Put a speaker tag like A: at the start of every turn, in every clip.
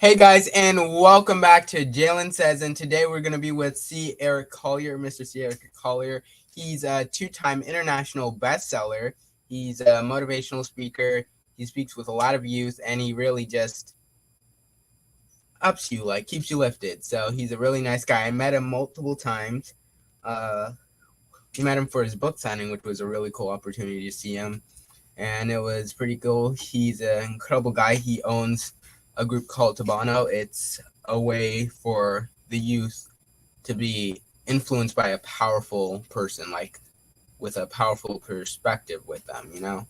A: Hey guys, and welcome back to Jalen Says. And today we're going to be with C. Eric Collier, Mr. C. Eric Collier. He's a two-time international bestseller. He's a motivational speaker. He speaks with a lot of youth, and he really just ups you, like keeps you lifted. So he's a really nice guy. I met him multiple times. Uh, we met him for his book signing, which was a really cool opportunity to see him, and it was pretty cool. He's an incredible guy. He owns a group called Tabano. It's a way for the youth to be influenced by a powerful person, like with a powerful perspective with them,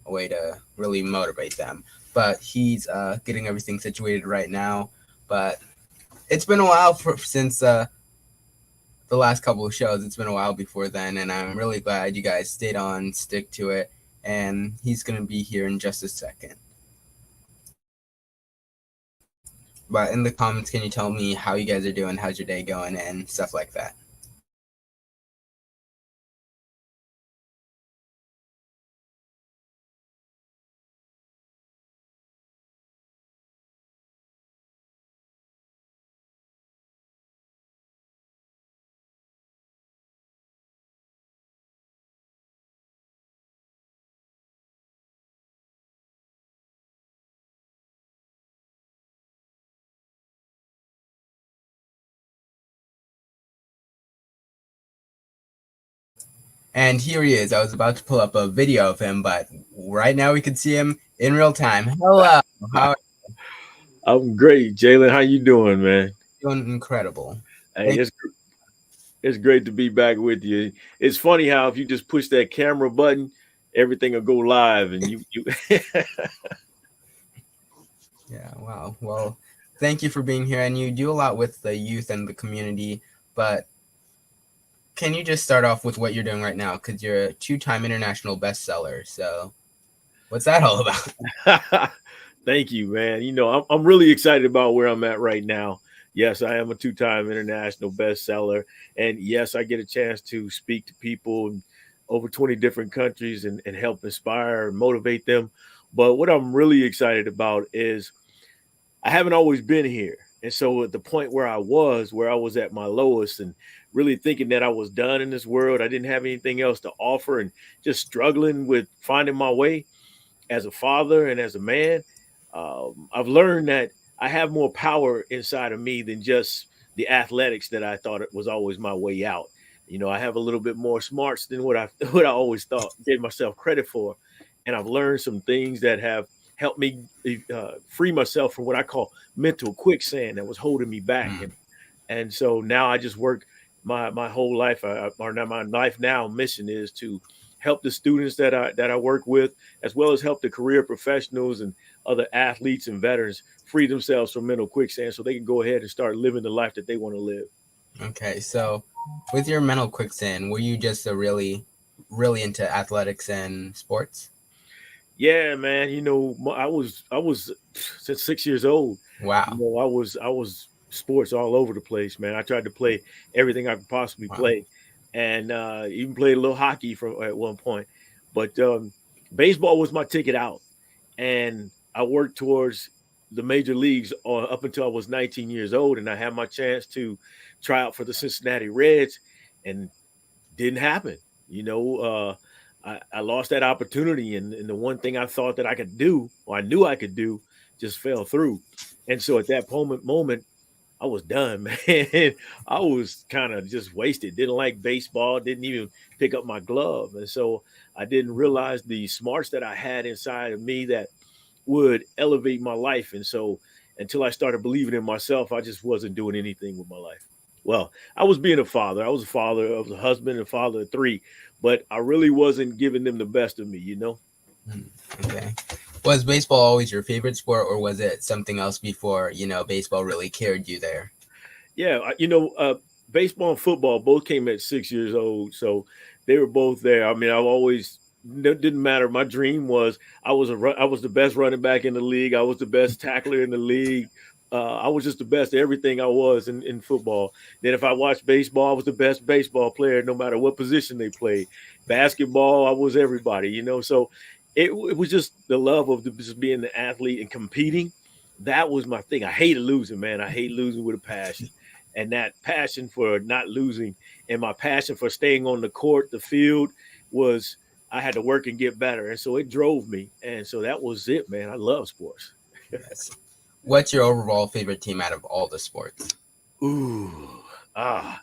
A: a way to really motivate them. But he's getting everything situated right now. But it's been a while since the last couple of shows. It's been a while before then, and I'm really glad you guys stayed on, stick to it, and he's going to be here in just a second. But in the comments, can you tell me how you guys are doing, how's your day going, and stuff like that? And here he is. I was about to pull up a video of him, but right now we can see him in real time. Hello. How are
B: I'm great, Jalen. How you doing, man?
A: you doing? Incredible.
B: Hey,
A: Thank
B: it's great to be back with you. It's funny how if you just push that camera button, everything will go live, and you.
A: Yeah, wow. Well, thank you for being here. And you do a lot with the youth and the community, but can you just start off with what you're doing right now? Because you're a two-time international bestseller. So what's that all about?
B: Thank you, man. I'm really excited about where I'm at right now. Yes, I am a two-time international bestseller, and yes, I get a chance to speak to people in over 20 different countries and help inspire and motivate them. But what I'm really excited about is I haven't always been here. And so at the point where I was at my lowest and really thinking that I was done in this world, I didn't have anything else to offer and just struggling with finding my way as a father and as a man, I've learned that I have more power inside of me than just the athletics that I thought it was always my way out. I have a little bit more smarts than what I what I always thought gave myself credit for, and I've learned some things that have helped me free myself from what I call mental quicksand that was holding me back. And so now I just work my whole life, or now my life now mission is to help the students that I work with, as well as help the career professionals and other athletes and veterans free themselves from mental quicksand so they can go ahead and start living the life that they want to live.
A: Okay, so with your mental quicksand, were you just a really into athletics and sports?
B: Yeah, man. I was since 6 years old.
A: Wow.
B: I was sports all over the place, man. I tried to play everything I could possibly
A: Wow.
B: play, and even played a little hockey from at one point. But baseball was my ticket out, and I worked towards the major leagues up until I was 19 years old, and I had my chance to try out for the Cincinnati Reds, and didn't happen. You know, I lost that opportunity, and the one thing I thought that I could do, or I knew I could do, just fell through. And so at that moment, I was done, man. I was kind of just wasted. Didn't like baseball. Didn't even pick up my glove, and so I didn't realize the smarts that I had inside of me that would elevate my life. And so until I started believing in myself, I just wasn't doing anything with my life. Well, I was being a father. I was a father, I was a husband and father of three, but I really wasn't giving them the best of me.
A: Okay. Was baseball always your favorite sport, or was it something else before, baseball really carried you there?
B: Yeah, baseball and football both came at 6 years old, so they were both there. I mean, I always it didn't matter. My dream was I was the best running back in the league. I was the best tackler in the league. I was just the best at everything I was in football. Then if I watched baseball, I was the best baseball player, no matter what position they played. Basketball, I was everybody. So it was just the love of just being the athlete and competing that was my thing. I hated losing, man. I hate losing with a passion. And that passion for not losing and my passion for staying on the court, the field, was I had to work and get better. And so it drove me. And so that was it, man. I love sports.
A: Yes. What's your overall favorite team out of all the sports?
B: Ooh, ah,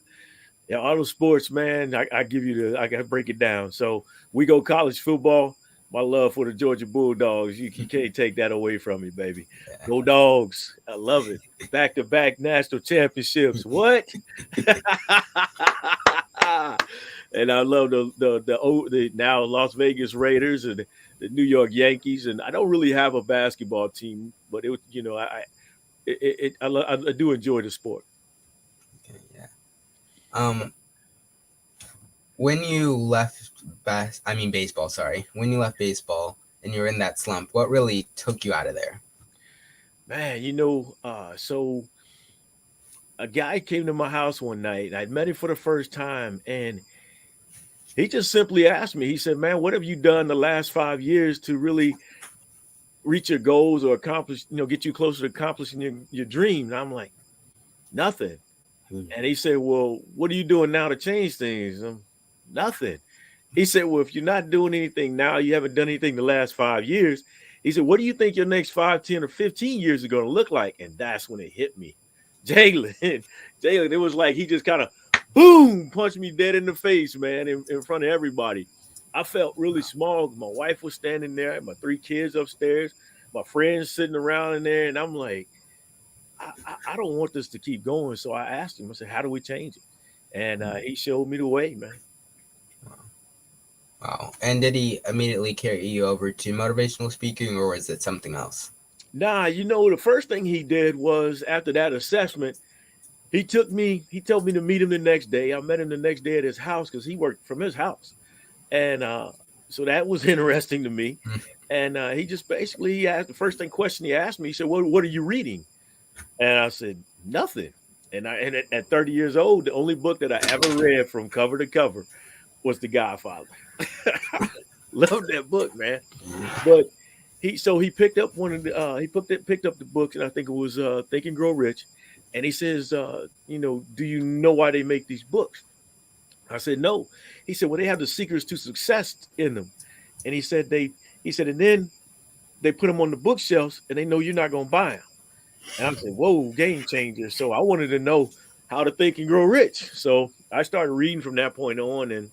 B: yeah, all those sports, man. I give you I got to break it down. So we go college football. My love for the Georgia Bulldogs, you can't take that away from me, baby.
A: Yeah.
B: Go Dogs. I love it. Back to back national championships. What? And I love the now Las Vegas Raiders and the New York Yankees. And I don't really have a basketball team, but it was, I do enjoy the sport.
A: Okay, yeah. When you left baseball, sorry. When you left baseball and you were in that slump, what really took you out of there?
B: Man, so a guy came to my house one night. I'd met him for the first time, and he just simply asked me. He said, "Man, what have you done the last 5 years to really reach your goals or accomplish, get you closer to accomplishing your dream?" And I'm like, "Nothing." And he said, "Well, what are you doing now to change things?" Nothing. He said, "Well, if you're not doing anything now, you haven't done anything the last 5 years." He said, "What do you think your next 5, 10, or 15 years are going to look like?" And that's when it hit me. Jalen, Jalen, it was like he just kind of boom punched me dead in the face, man, in front of everybody. I felt really small. My wife was standing there, my 3 kids upstairs, my friends sitting around in there, and I'm like, I don't want this to keep going. So I asked him, I said, "How do we change it?" And he showed me the way, man.
A: Wow. And did he immediately carry you over to motivational speaking, or was it something else?
B: Nah, the first thing he did was after that assessment, he told me to meet him the next day. I met him the next day at his house because he worked from his house. And so that was interesting to me. And he just basically he asked the question he asked me, he said, what are you reading? And I said, nothing. And at 30 years old, the only book that I ever read from cover to cover was The Godfather. Love that book, man. But he picked up one of the picked up the books, and I think it was Think and Grow Rich. And he says, do you know why they make these books? I said, no. He said, well, they have the secrets to success in them. And he said, and then they put them on the bookshelves and they know you're not going to buy them. And I said, whoa, game changer. So I wanted to know how to think and grow rich. So I started reading from that point on, and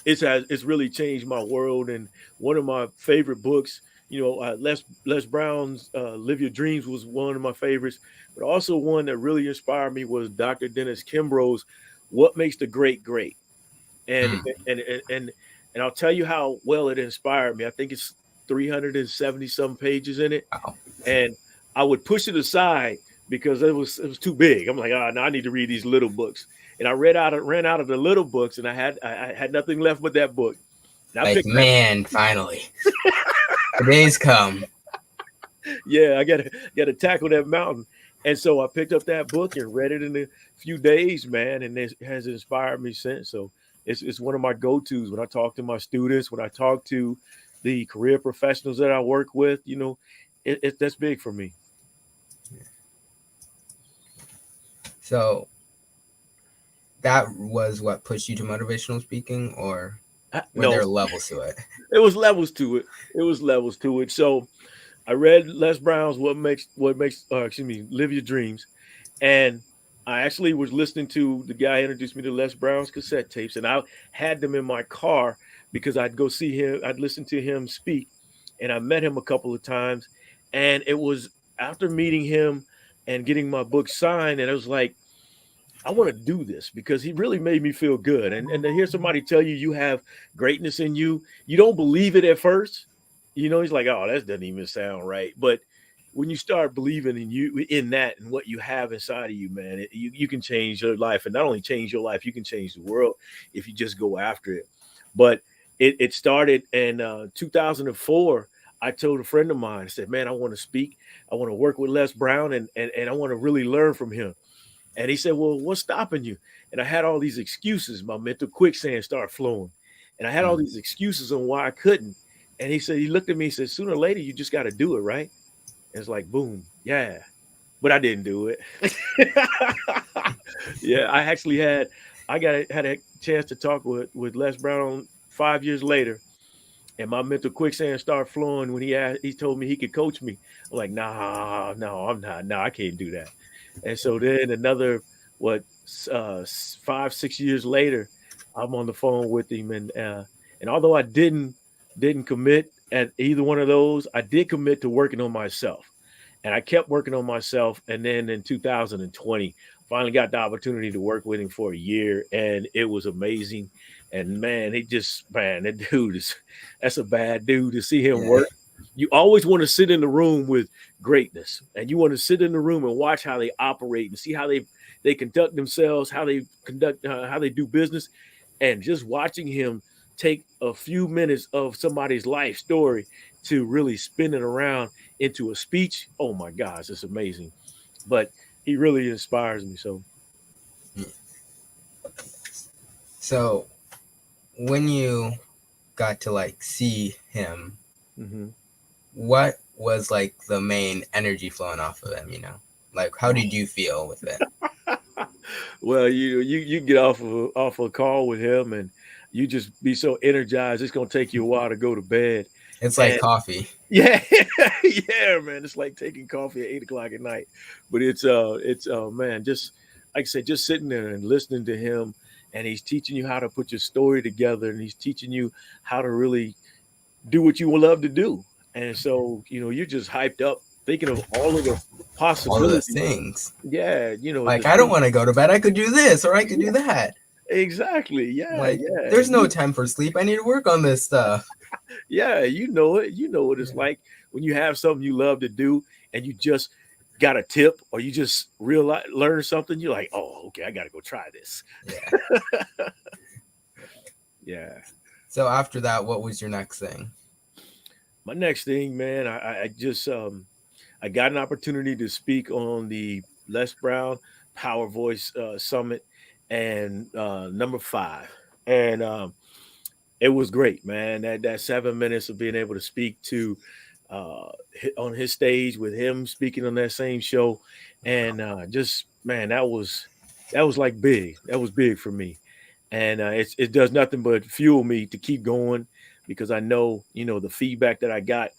B: it's really changed my world. And one of my favorite books, Les Brown's Live Your Dreams was one of my favorites, but also one that really inspired me was Dr. Dennis Kimbrough's What Makes the Great Great. And and and and I'll tell you how well it inspired me. I think it's 370 some pages in it,
A: Wow.
B: and I would push it aside because it was too big. I'm like, no, I need to read these little books. And I ran out of the little books, and I had nothing left but that book. And I
A: Like,
B: picked that.
A: man, finally. The day's come.
B: Yeah, I gotta tackle that mountain. And so I picked up that book and read it in a few days, man, and it has inspired me since. So it's one of my go-tos when I talk to my students, when I talk to the career professionals that I work with. That's big for me.
A: So that was what pushed you to motivational speaking, or were
B: No,
A: there levels to it?
B: it was levels to it. It was levels to it. So I read Les Brown's Live Your Dreams, and I actually was listening to the guy introduced me to Les Brown's cassette tapes, and I had them in my car because I'd go see him. I'd listen to him speak, and I met him a couple of times, and it was after meeting him and getting my book signed, and I was like, I want to do this because he really made me feel good. And to hear somebody tell you you have greatness in you, you don't believe it at first. He's like, oh, that doesn't even sound right. But when you start believing in that and what you have inside of you, man, you can change your life. And not only change your life, you can change the world if you just go after it. But it started in 2004. I told a friend of mine, I said, man, I want to speak. I want to work with Les Brown, and I want to really learn from him. And he said, well, what's stopping you? And I had all these excuses. My mental quicksand started flowing. And I had all these excuses on why I couldn't. And he looked at me and said, sooner or later, you just got to do it, right? It's like boom, yeah. But I didn't do it. Yeah, I had a chance to talk with Les Brown 5 years later, and my mental quicksand started flowing when he told me he could coach me. I'm like, nah, no, I'm not. No, I can't do that. And so then another what 5 6 years later, I'm on the phone with him, and although I didn't commit at either one of those, I did commit to working on myself, and I kept working on myself. And then in 2020, finally got the opportunity to work with him for a year, and it was amazing. And man, that dude is that's a bad dude to see him
A: Yeah.
B: work. You always want to sit in the room with greatness, and you want to sit in the room and watch how they operate and see how they conduct themselves, how they do business, and just watching him take a few minutes of somebody's life story to really spin it around into a speech. Oh my gosh, it's amazing. But he really inspires me. So
A: So when you got to like see him,
B: mhm.
A: what was like the main energy flowing off of him? Like how did you feel with it?
B: Well, you get off a call with him, and you just be so energized. It's gonna take you a while to go to bed.
A: It's like
B: And
A: coffee.
B: yeah, yeah, man. It's like taking coffee at 8 o'clock at night. But it's man, just like I said, just sitting there and listening to him, and he's teaching you how to put your story together, and he's teaching you how to really do what you would love to do. And so, you're just hyped up, thinking of all of the
A: All of those
B: possibilities.
A: things.
B: Yeah,
A: Like
B: the
A: I don't
B: things.
A: want to go to bed. I could do this or I could do
B: Yeah,
A: that.
B: exactly. Yeah,
A: Like
B: yeah.
A: there's no time for sleep. I need to work on this stuff.
B: Yeah, you know it. You know what it's
A: Yeah.
B: like when you have something you love to do and you just got a tip or you just realize learn something. You're like, oh, okay, I got to go try this.
A: Yeah.
B: Yeah.
A: So after that, what was your next thing?
B: My next thing, man, I just I got an opportunity to speak on the Les Brown Power Voice Summit and number 5, and it was great, man. That 7 minutes of being able to speak to on his stage with him speaking on that same show, and just man, that was like big. That was big for me, and it does nothing but fuel me to keep going because I know the feedback that I got,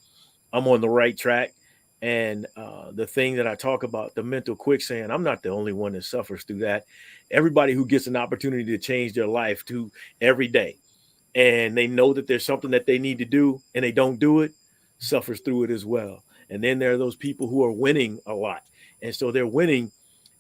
B: I'm on the right track. And the thing that I talk about, the mental quicksand, I'm not the only one that suffers through that. Everybody who gets an opportunity to change their life to every day and they know that there's something that they need to do and they don't do it, suffers through it as well. And then there are those people who are winning a lot. And so they're winning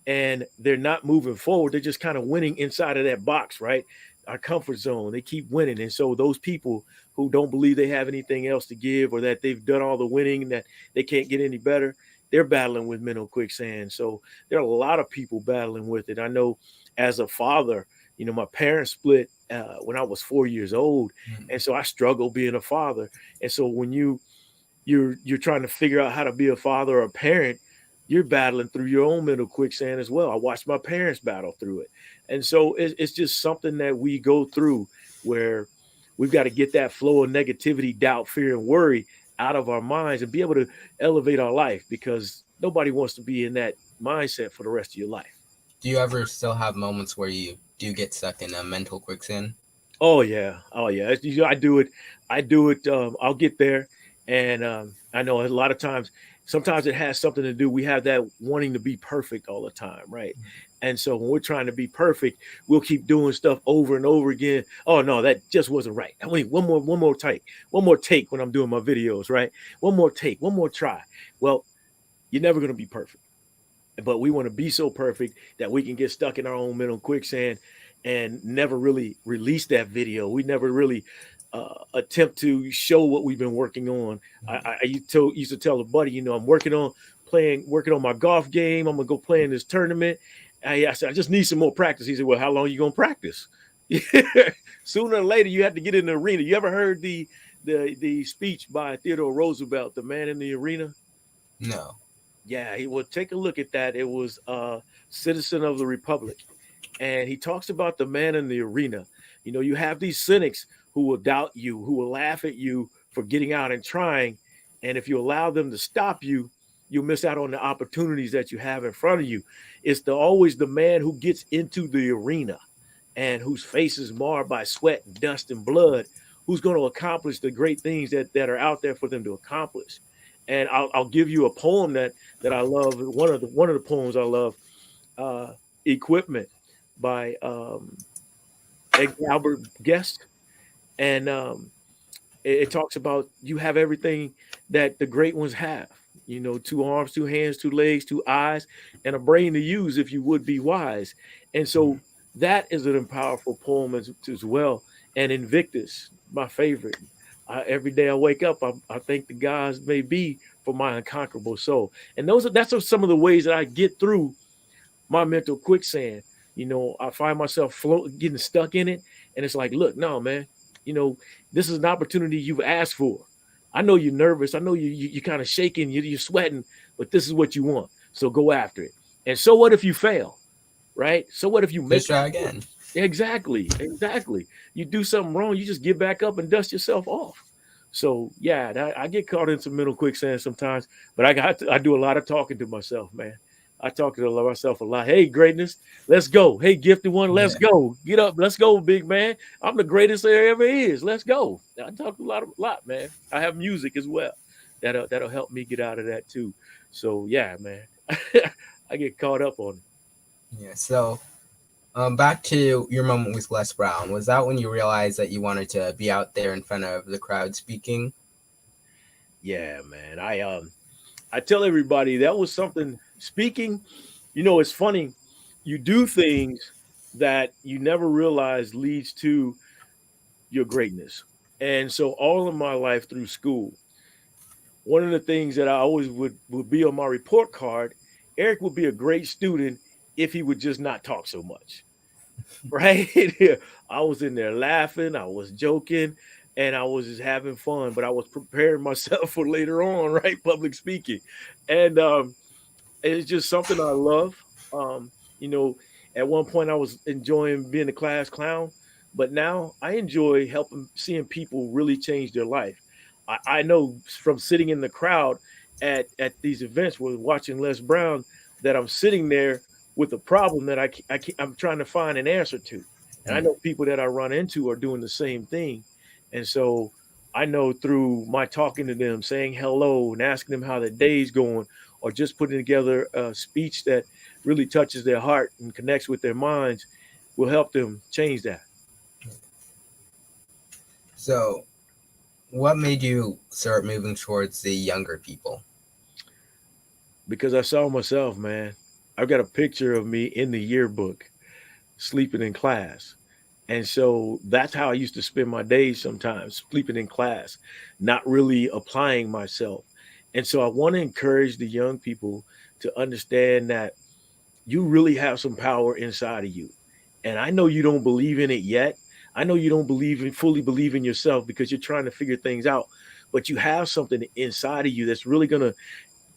B: and they're not moving forward. They're just kind of winning inside of that box, right? Our comfort zone. They keep winning. And so those people who don't believe they have anything else to give or that they've done all the winning and that they can't get any better, they're battling with mental quicksand. So there are a lot of people battling with it. I know as a father, my parents split when I was 4 years old. And so I struggled being a father. And so when you're trying to figure out how to be a father or a parent, you're battling through your own mental quicksand as well. I watched my parents battle through it. And so it's just something that we go through where we've got to get that flow of negativity, doubt, fear, and worry out of our minds and be able to elevate our life because nobody wants to be in that mindset for the rest of your life.
A: Do you ever still have moments where you do get stuck in a mental quicksand?
B: Oh yeah, oh yeah. I do it. I do it. I'll get there, and I know a lot of times. Sometimes it has something to do. We have that wanting to be perfect all the time, right? And so when we're trying to be perfect, we'll keep doing stuff over and over again. Oh no, that just wasn't right. I mean, one more take when I'm doing my videos, right? One more take, one more try. Well, you're never going to be perfect but we want to be so perfect that we can get stuck in our own mental quicksand and never really release that video. We never really attempt to show what we've been working on. I used to tell a buddy, I'm working on my golf game. I'm gonna go play in this tournament. I said, I just need some more practice. He said, well, how long are you gonna practice? Sooner or later, you have to get in the arena. You ever heard the speech by Theodore Roosevelt, The Man in the Arena?
A: No.
B: Yeah, he will take a look at that. It was Citizen of the Republic. And he talks about the man in the arena. You have these cynics who will doubt you, who will laugh at you for getting out and trying. And if you allow them to stop you, you'll miss out on the opportunities that you have in front of you. It's always the man who gets into the arena and whose face is marred by sweat and dust and blood, who's going to accomplish the great things that are out there for them to accomplish. And I'll give you a poem that I love. One of the poems I love, uh, "Equipment" by Albert Guest, and it talks about you have everything that the great ones have. You know, two arms, two hands, two legs, two eyes, and a brain to use if you would be wise. And so that is an powerful poem as well. And Invictus, my favorite. Every day I wake up, I thank the gods may be for my unconquerable soul. And that's some of the ways that I get through my mental quicksand. You know, I find myself getting stuck in it, and it's like, look, no, man, you know, this is an opportunity you've asked for. I know you're nervous. I know you're kind of shaking, you're sweating, but this is what you want. So go after it. And so what if you fail, right? So what if you make
A: Just try again.
B: exactly, exactly. You do something wrong, you just get back up and dust yourself off. So yeah, I get caught in some mental quicksand sometimes, but I do a lot of talking to myself, man. I talk to myself a lot. Hey, greatness, let's go. Hey, gifted one, let's
A: Yeah.
B: go. Get up, let's go, big man. I'm the greatest there ever is. Let's go. I talk a lot, man. I have music as well. That'll help me get out of that too. So yeah, man. I get caught up on it.
A: Yeah. So, back to your moment with Les Brown. Was that when you realized that you wanted to be out there in front of the crowd speaking?
B: Yeah, man. I tell everybody that was something speaking, it's funny. You do things that you never realize leads to your greatness. And so all of my life through school, one of the things that I always would be on my report card, Eric would be a great student if he would just not talk so much. Right? I was in there laughing, I was joking, and I was just having fun, but I was preparing myself for later on, right? Public speaking. And it's just something I love. Um, you know, at one point I was enjoying being a class clown, but now I enjoy helping seeing people really change their life. I know from sitting in the crowd at these events with watching Les Brown that I'm sitting there with a problem that I'm trying to find an answer to. And I
A: Mm.
B: know people that I run into are doing the same thing. And so I know through my talking to them, saying hello and asking them how their day's going, or just putting together a speech that really touches their heart and connects with their minds will help them change that.
A: So, what made you start moving towards the younger people?
B: Because I saw myself, man. I've got a picture of me in the yearbook sleeping in class. And so that's how I used to spend my days sometimes, sleeping in class, not really applying myself. And so I want to encourage the young people to understand that you really have some power inside of you. And I know you don't believe in it yet. I know you don't fully believe in yourself because you're trying to figure things out, but you have something inside of you that's really going to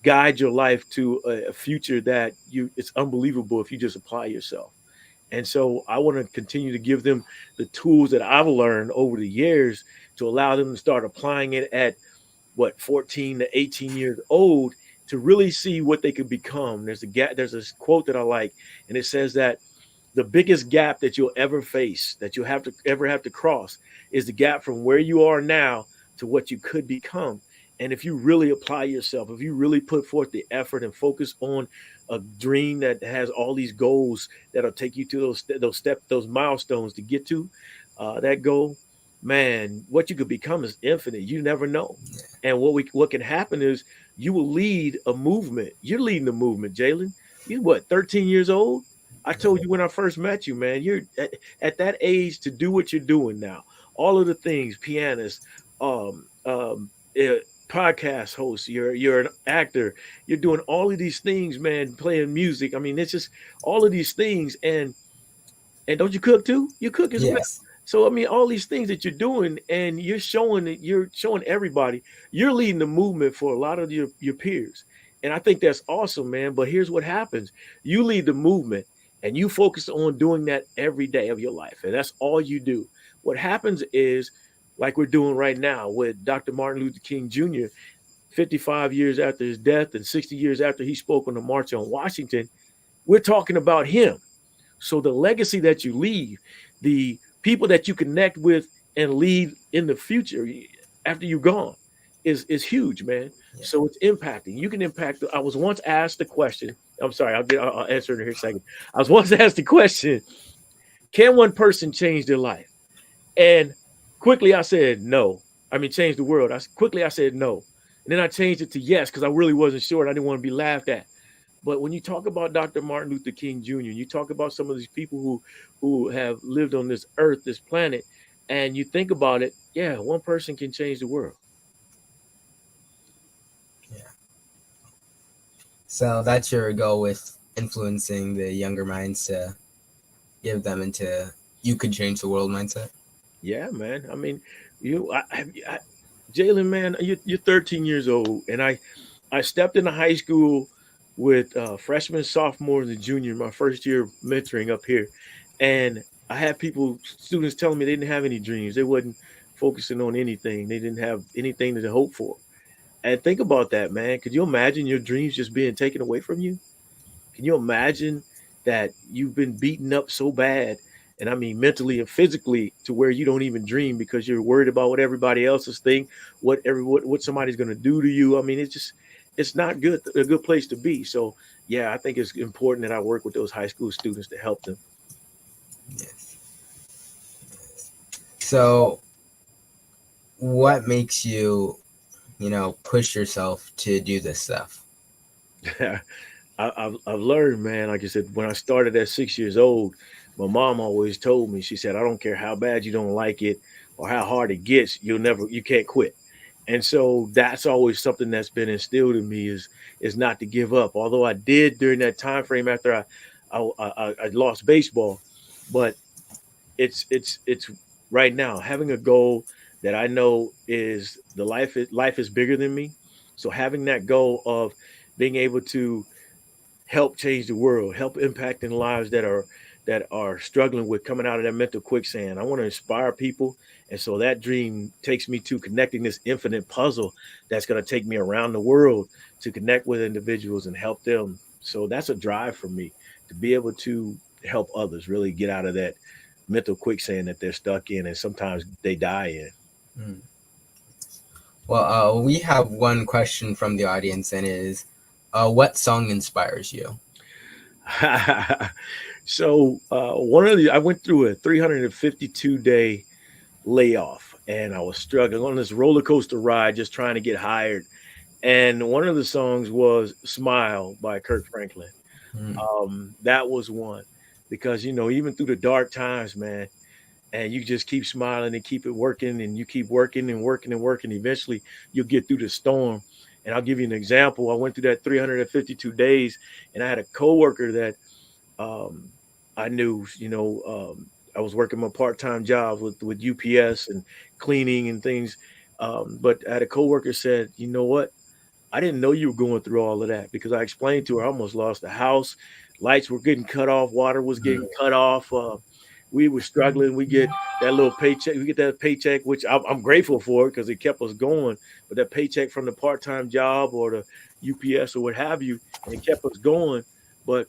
B: guide your life to a future that it's unbelievable if you just apply yourself. And so I want to continue to give them the tools that I've learned over the years to allow them to start applying it at 14 to 18 years old to really see what they could become. There's this quote that I like, and it says that the biggest gap that you'll ever face, that you'll have to cross, is the gap from where you are now to what you could become. And if you really apply yourself, if you really put forth the effort and focus on a dream that has all these goals that'll take you to those milestones to get to that goal, man, what you could become is infinite. You never know. And what can happen is you will lead a movement. You're leading the movement, Jalen. You what, 13 years old? I told you when I first met you, man, you're at that age to do what you're doing now. All of the things, pianist, podcast host, you're an actor, you're doing all of these things, man, playing music. I mean, it's just all of these things. And don't you cook too? You cook as well.
A: Yes.
B: So I mean, all these things that you're doing, and you're showing everybody, you're leading the movement for a lot of your peers. And I think that's awesome, man. But here's what happens: you lead the movement, and you focus on doing that every day of your life, and that's all you do. What happens is, like we're doing right now with Dr. Martin Luther King Jr. 55 years after his death and 60 years after he spoke on the March on Washington, we're talking about him. So the legacy that you leave, the people that you connect with and leave in the future after you're gone is huge, man.
A: Yeah.
B: So it's impacting. You can impact. I was once asked the question. I'm sorry. I'll answer it in here in a second. I was once asked the question: can one person change their life? And quickly I said no. I mean, change the world. Quickly I said no. And then I changed it to yes because I really wasn't sure. And I didn't want to be laughed at. But when you talk about Dr. Martin Luther King Jr., you talk about some of these people who have lived on this earth, this planet, and you think about it, yeah, one person can change the world.
A: Yeah. So that's your goal with influencing the younger minds to give them into you could change the world mindset.
B: Yeah, man. I mean, you, Jalen, man, you're 13 years old, and I stepped into high school with freshmen, sophomores, and junior, my first year mentoring up here, and I had students telling me they didn't have any dreams. They wasn't focusing on anything. They didn't have anything to hope for. And think about that, man. Could you imagine your dreams just being taken away from you? Can you imagine that you've been beaten up so bad, and I mean mentally and physically, to where you don't even dream because you're worried about what everybody else is think, what somebody's going to do to you. I mean, it's not good, a good place to be. So yeah, I think it's important that I work with those high school students to help them.
A: Yes. So what makes you, push yourself to do this stuff?
B: I've learned, man. Like I said, when I started at 6 years old, my mom always told me. She said, "I don't care how bad you don't like it or how hard it gets, you can't quit." And so that's always something that's been instilled in me is not to give up. Although I did during that time frame after I lost baseball, but it's right now having a goal that I know is life is bigger than me. So having that goal of being able to help change the world, help impacting lives that are struggling with coming out of that mental quicksand. I want to inspire people. And so that dream takes me to connecting this infinite puzzle that's going to take me around the world to connect with individuals and help them. So that's a drive for me to be able to help others really get out of that mental quicksand that they're stuck in and sometimes they die in.
A: Mm. Well, we have one question from the audience, and it is, what song inspires you?
B: So I went through a 352-day layoff and I was struggling on this roller coaster ride just trying to get hired. And one of the songs was Smile by Kirk Franklin.
A: Mm.
B: That was one because, even through the dark times, man, and you just keep smiling and keep it working and you keep working and working and working. Eventually, you'll get through the storm. And I'll give you an example. I went through that 352 days and I had a coworker that um, I knew, I was working my part-time jobs with UPS and cleaning and things. But I had a coworker said, you know what? I didn't know you were going through all of that because I explained to her I almost lost the house. Lights were getting cut off. Water was getting cut off. We were struggling. We get that little paycheck. We get that paycheck, which I'm grateful for because it kept us going. But that paycheck from the part-time job or the UPS or what have you, and it kept us going. But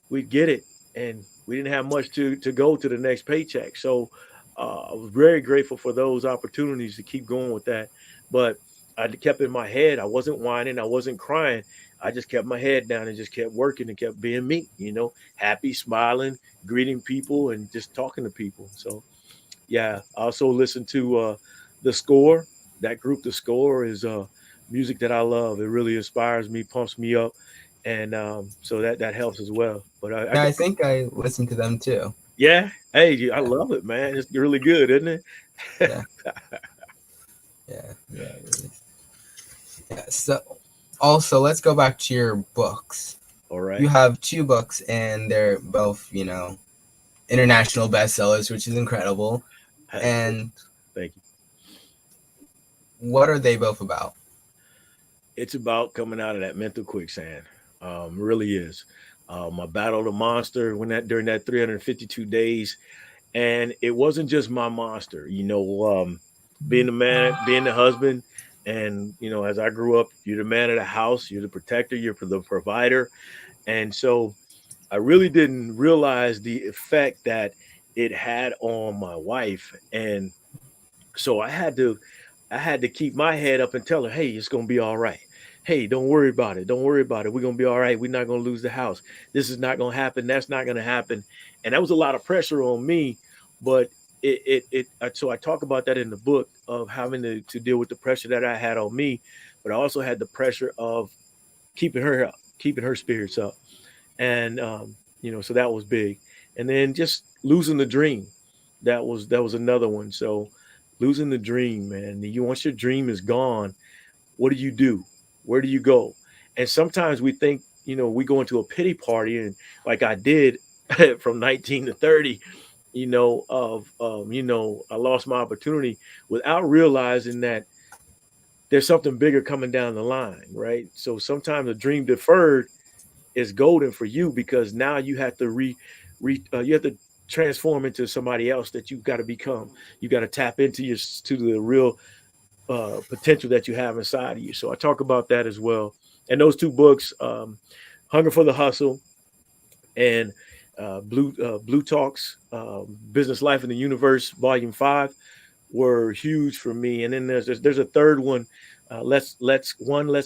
B: we'd get it, and we didn't have much to go to the next paycheck. So I was very grateful for those opportunities to keep going with that. But I kept in my head, I wasn't whining, I wasn't crying. I just kept my head down and just kept working and kept being me, happy, smiling, greeting people, and just talking to people. So yeah, I also listen to the Score. That group, the Score, is music that I love. It really inspires me, pumps me up, and so that helps as well. But I
A: Yeah, I
B: got
A: think I listened to them too.
B: yeah, hey, I
A: Yeah,
B: love it, man. It's really good, isn't it?
A: yeah, yeah. It is. Yeah. So, also, let's go back to your books.
B: All
A: You
B: right.
A: have two books, and they're both, international bestsellers, which is incredible. And
B: Thank you.
A: what are they both about?
B: It's about coming out of that mental quicksand. Really is. I battled a monster during that 352 days, and it wasn't just my monster. Being the man, being the husband, And as I grew up, you're the man of the house, you're the protector, you're the provider. And so I really didn't realize the effect that it had on my wife. And so I had to keep my head up and tell her, hey, it's gonna be all right. Hey, don't worry about it. Don't worry about it. We're gonna be all right. We're not gonna lose the house. This is not gonna happen. That's not gonna happen. And that was a lot of pressure on me. But so I talk about that in the book of having to deal with the pressure that I had on me, but I also had the pressure of keeping her up, keeping her spirits up. And so that was big. And then just losing the dream. That was another one. So losing the dream, man. Once your dream is gone, what do you do? Where do you go? And sometimes we think, we go into a pity party, and like I did from 19 to 30, I lost my opportunity without realizing that there's something bigger coming down the line, right? So sometimes a dream deferred is golden for you, because now you have to you have to transform into somebody else that you've got to become. You got to tap into to the real potential that you have inside of you. So I talk about that as well. And those two books, Hunger for the Hustle and Blue Talks, Business Life in the Universe, Volume 5, were huge for me. And then there's a third one, Let's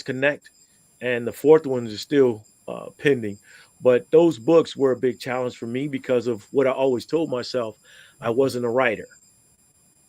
B: Connect, and the fourth one is still pending. But those books were a big challenge for me because of what I always told myself: I wasn't a writer.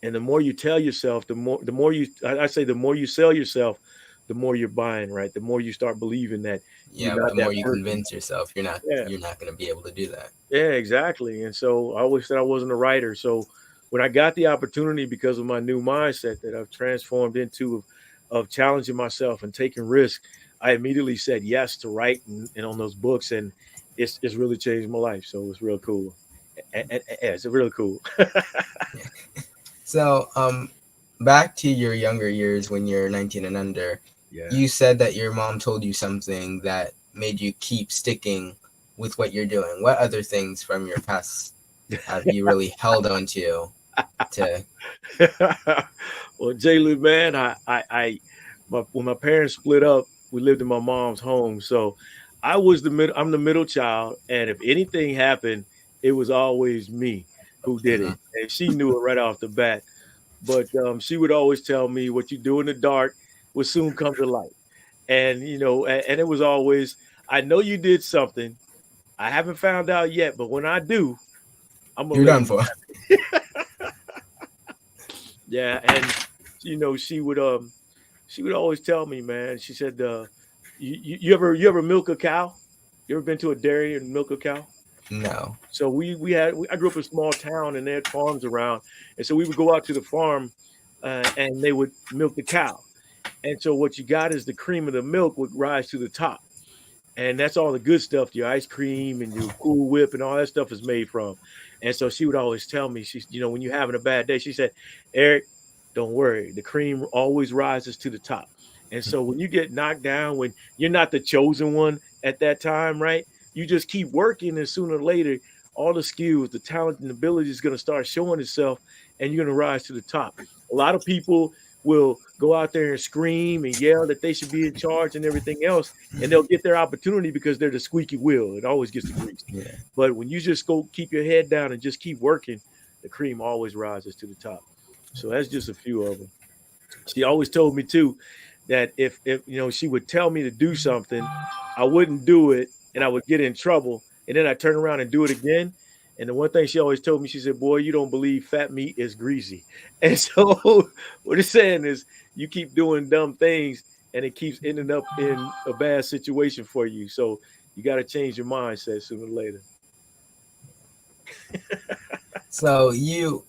B: And the more you tell yourself, I say the more you sell yourself, the more you're buying, right? The more you start believing that you're
A: Yeah,
B: not
A: the more
B: that
A: you
B: person.
A: convince yourself,
B: Yeah,
A: you're not going to be able to do that.
B: yeah, exactly. And so I always said I wasn't a writer. So when I got the opportunity, because of my new mindset that I've transformed into, of challenging myself and taking risks, I immediately said yes to writing and on those books, and it's really changed my life. So it's real cool. It's really cool.
A: Yeah. So, back to your younger years when you're 19 and under,
B: Yeah.
A: you said that your mom told you something that made you keep sticking with what you're doing. What other things from your past have you really held on to?
B: Well, Jalen, man, when my parents split up, we lived in my mom's home. So I'm the middle child. And if anything happened, it was always me who did
A: Mhm.
B: it. And she knew it right off the bat. But she would always tell me, what you do in the dark will soon come to light. And, and it was always, I know you did something. I haven't found out yet, but when I do, I'm going
A: You're
B: to let
A: done
B: you.
A: for.
B: Yeah. And, she would always tell me, man. She said, you ever milk a cow? You ever been to a dairy and milk a cow?"
A: No.
B: So I grew up in a small town, and they had farms around, and so we would go out to the farm, and they would milk the cow. And so what you got is the cream of the milk would rise to the top, and that's all the good stuff, your ice cream and your Cool Whip and all that stuff is made from. And so she would always tell me, when you're having a bad day, she said, Eric, don't worry, the cream always rises to the top. And so when you get knocked down, when you're not the chosen one at that time, right, you just keep working, and sooner or later all the skills, the talent, and ability is going to start showing itself, and you're going to rise to the top. A lot of people will go out there and scream and yell that they should be in charge and everything else, and they'll get their opportunity because they're the squeaky wheel. It always gets the grease.
A: Yeah.
B: But when you just go keep your head down and just keep working, the cream always rises to the top. So that's just a few of them. She always told me too that if she would tell me to do something, I wouldn't do it, and I would get in trouble, and then I turn around and do it again. And the one thing she always told me, she said, "Boy, you don't believe fat meat is greasy." And so what it's saying is, you keep doing dumb things, and it keeps ending up in a bad situation for you. So you got to change your mindset sooner or later.
A: So you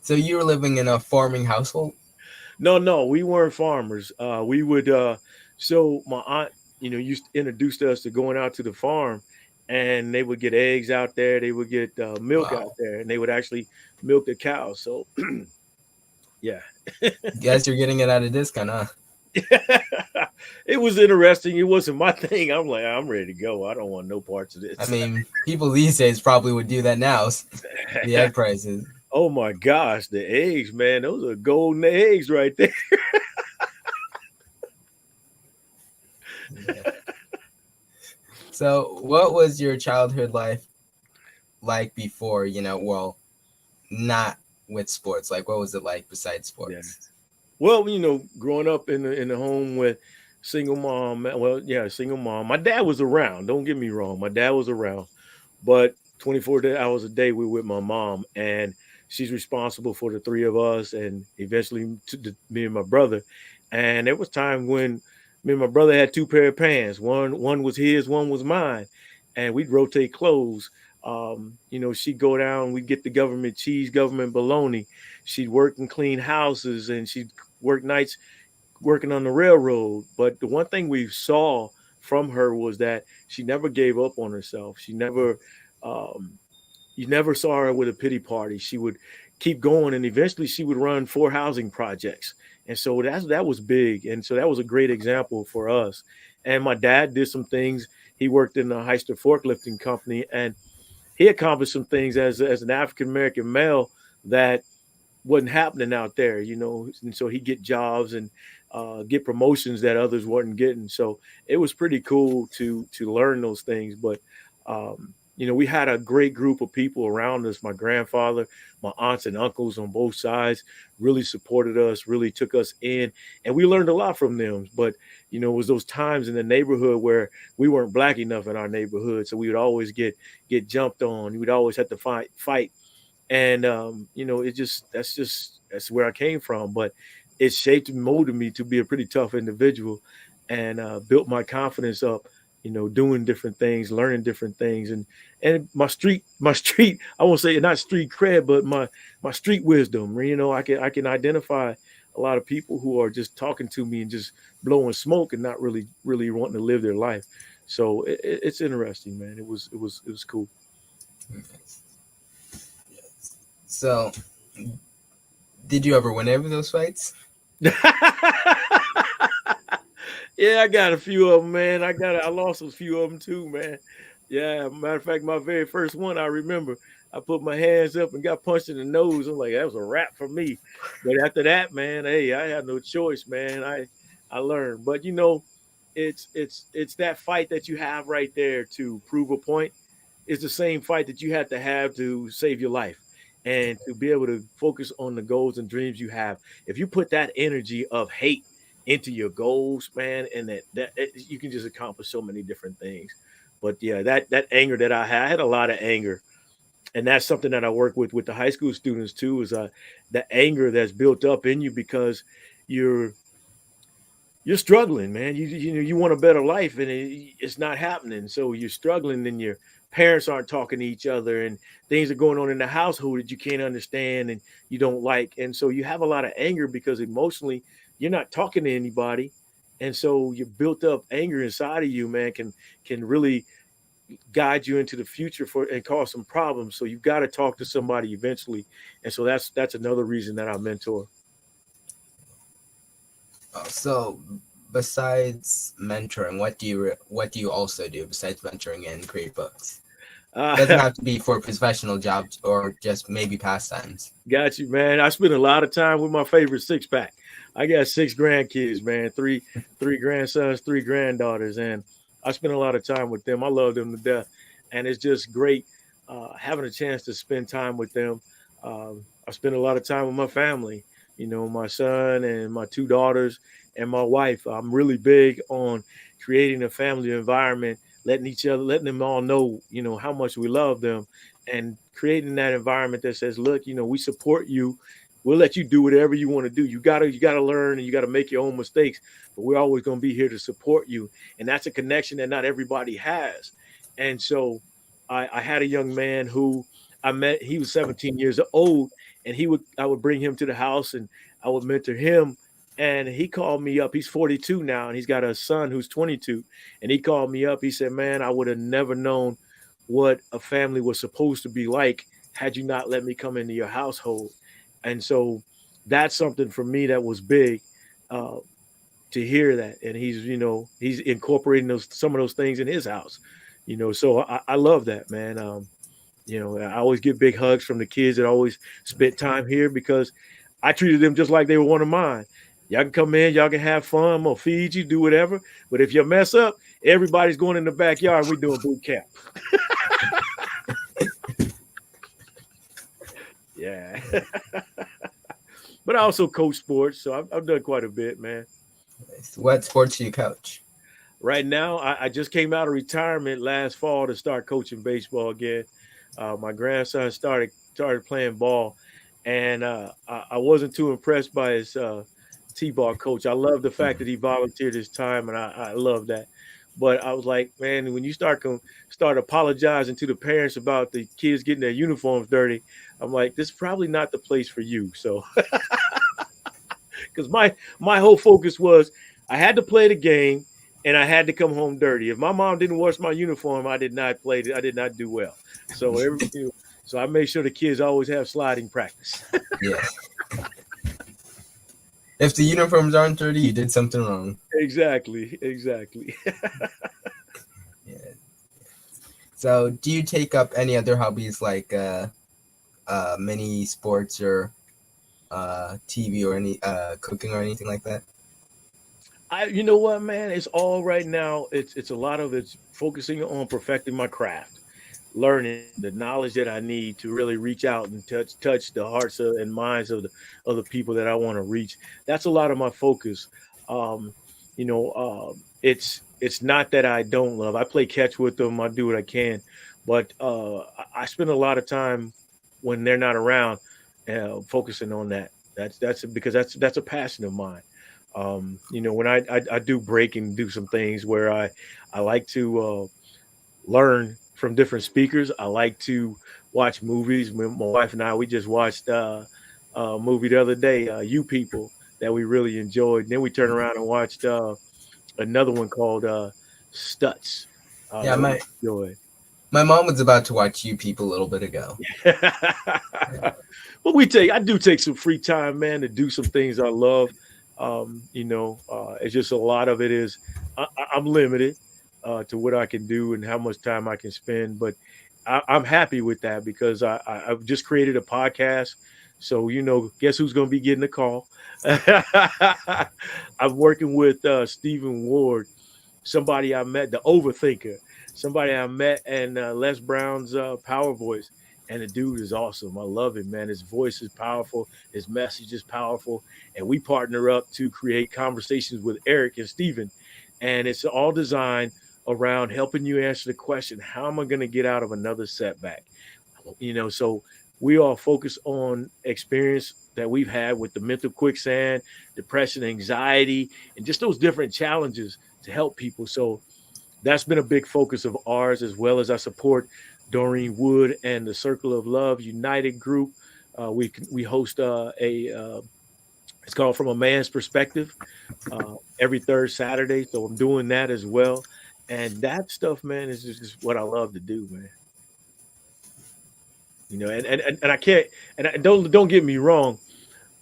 A: were living in a farming household?
B: No, no, we weren't farmers. We would so my aunt, used to introduce us to going out to the farm, and they would get eggs out there, they would get milk out
A: Wow.
B: there, and they would actually milk the cows. So yeah.
A: Guess you're getting it at a discount, huh?
B: It was interesting. It wasn't my thing. I'm like, I'm ready to go. I don't want no parts of
A: I
B: this.
A: mean, people these days probably would do that now. The egg prices.
B: Oh my gosh, the eggs, man. Those are golden eggs right there.
A: Yeah. So, what was your childhood life like before? Well, not with sports. Like, what was it like besides
B: Yeah.
A: sports?
B: Well, growing up in the home with single mom, well, yeah, single mom. My dad was around. Don't get me wrong. My dad was around, but 24 hours a day we were with my mom, and she's responsible for the three of us, and eventually me and my brother. And there was time when me and my brother had two pair of pants. One was his, one was mine, and we'd rotate clothes. She'd go down, we'd get the government cheese, government bologna. She'd work and clean houses, and she'd work nights working on the railroad. But the one thing we saw from her was that she never gave up on herself. She never, um, you never saw her with a pity party. She would keep going, and eventually she would run 4 housing projects. And so that was big, and so that was a great example for us. And my dad did some things. He worked in the Heister forklifting company, and he accomplished some things as an African American male that wasn't happening out there, and so he get jobs and get promotions that others weren't getting. So it was pretty cool to learn those things. But we had a great group of people around us. My grandfather, my aunts and uncles on both sides really supported us, really took us in, and we learned a lot from them. But it was those times in the neighborhood where we weren't black enough in our neighborhood, so we would always get jumped on. We'd always have to fight, and that's where I came from. But it shaped and molded me to be a pretty tough individual, and built my confidence up, doing different things, learning different things. And my street I won't say not street cred, but my street wisdom. I can identify a lot of people who are just talking to me and just blowing smoke and not really wanting to live their life. So it's interesting, man. It was cool.
A: So, did you ever win any of those fights?
B: Yeah, I got a few of them, man. I lost a few of them too, man. Yeah, matter of fact, my very first one, I remember I put my hands up and got punched in the nose. I'm like, that was a wrap for me. But after that, man, hey, I had no choice, man. I learned. But it's that fight that you have right there to prove a point. It's the same fight that you had to have to save your life and to be able to focus on the goals and dreams you have. If you put that energy of hate into your goals, man, and you can just accomplish so many different things. But yeah, that anger that I had a lot of anger, and that's something that I work with the high school students too. Is the anger that's built up in you because you're you're struggling, man. You want a better life, and it's not happening. So you're struggling, and your parents aren't talking to each other, and things are going on in the household that you can't understand and you don't like, and so you have a lot of anger because emotionally you're not talking to anybody, and so your built up anger inside of you, man, can really guide you into the future for and cause some problems. So you've got to talk to somebody eventually, and so that's another reason that I mentor.
A: So, besides mentoring, what do you also do besides mentoring and create books? Doesn't
B: Uh,
A: have to be for professional jobs or just maybe pastimes.
B: Got you, man. I spend a lot of time with my favorite six pack. I got six grandkids, man. Three grandsons, three granddaughters, and I spend a lot of time with them. I love them to death, and it's just great having a chance to spend time with them. I spend a lot of time with my family. My son and my two daughters and my wife. I'm really big on creating a family environment, letting them all know, how much we love them, and creating that environment that says, look, we support you. We'll let you do whatever you want to do. You gotta learn, and you gotta make your own mistakes, but we're always gonna be here to support you. And that's a connection that not everybody has. And so I had a young man who I met, he was 17 years old, and I would bring him to the house and I would mentor him. And he called me up. He's 42 now, and he's got a son who's 22. And he called me up. He said, man, I would have never known what a family was supposed to be like had you not let me come into your household. And so that's something for me that was big, uh, to hear that. And he's incorporating some of those things in his house. So I love that, man. I always get big hugs from the kids that always spent time here because I treated them just like they were one of mine. Y'all can come in, y'all can have fun. I'm gonna feed you, do whatever. But if you mess up, everybody's going in the backyard and we doing boot camp. Yeah. But I also coach sports, so I've done quite a bit, man.
A: What sports do you coach?
B: Right now, I just came out of retirement last fall to start coaching baseball again. My grandson started playing ball, and I wasn't too impressed by his t-ball coach. I love the fact that he volunteered his time, and I love that. But I was like, man, when you start apologizing to the parents about the kids getting their uniforms dirty, I'm like, this is probably not the place for you. So, because my whole focus was I had to play the game and I had to come home dirty. If my mom didn't wash my uniform, I did not play. I did not do well. So so I made sure the kids always have sliding practice.
A: Yeah. If the uniforms aren't dirty, you did something wrong.
B: Exactly.
A: Yeah. So, do you take up any other hobbies like mini sports or TV or any cooking or anything like that?
B: You know what, man? It's all right now. It's a lot of it's focusing on perfecting my craft, learning the knowledge that I need to really reach out and touch the hearts and minds of the people that I want to reach. That's a lot of my focus. Um, it's not that I don't love. I play catch with them. I do what I can, but I spend a lot of time when they're not around, focusing on that. That's because that's a passion of mine. When I do break and do some things where I like to learn from different speakers. I like to watch movies. My wife and I, we just watched a movie the other day, You People, that we really enjoyed. And then we turned around and watched another one called Stutz
A: Yeah,
B: that we
A: my
B: enjoyed.
A: my mom was about to watch You People a little bit ago.
B: But I do take some free time, man, to do some things I love. It's just a lot of it is I'm limited to what I can do and how much time I can spend. But I'm happy with that because I've just created a podcast. So, guess who's going to be getting a call? I'm working with Stephen Ward, somebody I met, the overthinker, somebody I met, and Les Brown's Power Voice. And the dude is awesome. I love him, man. His voice is powerful. His message is powerful. And we partner up to create conversations with Eric and Steven. And it's all designed around helping you answer the question, how am I going to get out of another setback? So we all focus on experience that we've had with the mental quicksand, depression, anxiety, and just those different challenges to help people. So that's been a big focus of ours, as well as I support Doreen Wood and the Circle of Love United group. We host it's called From a Man's Perspective, every third Saturday. So I'm doing that as well. And that stuff, man, is just what I love to do, man. And I can't, and don't get me wrong.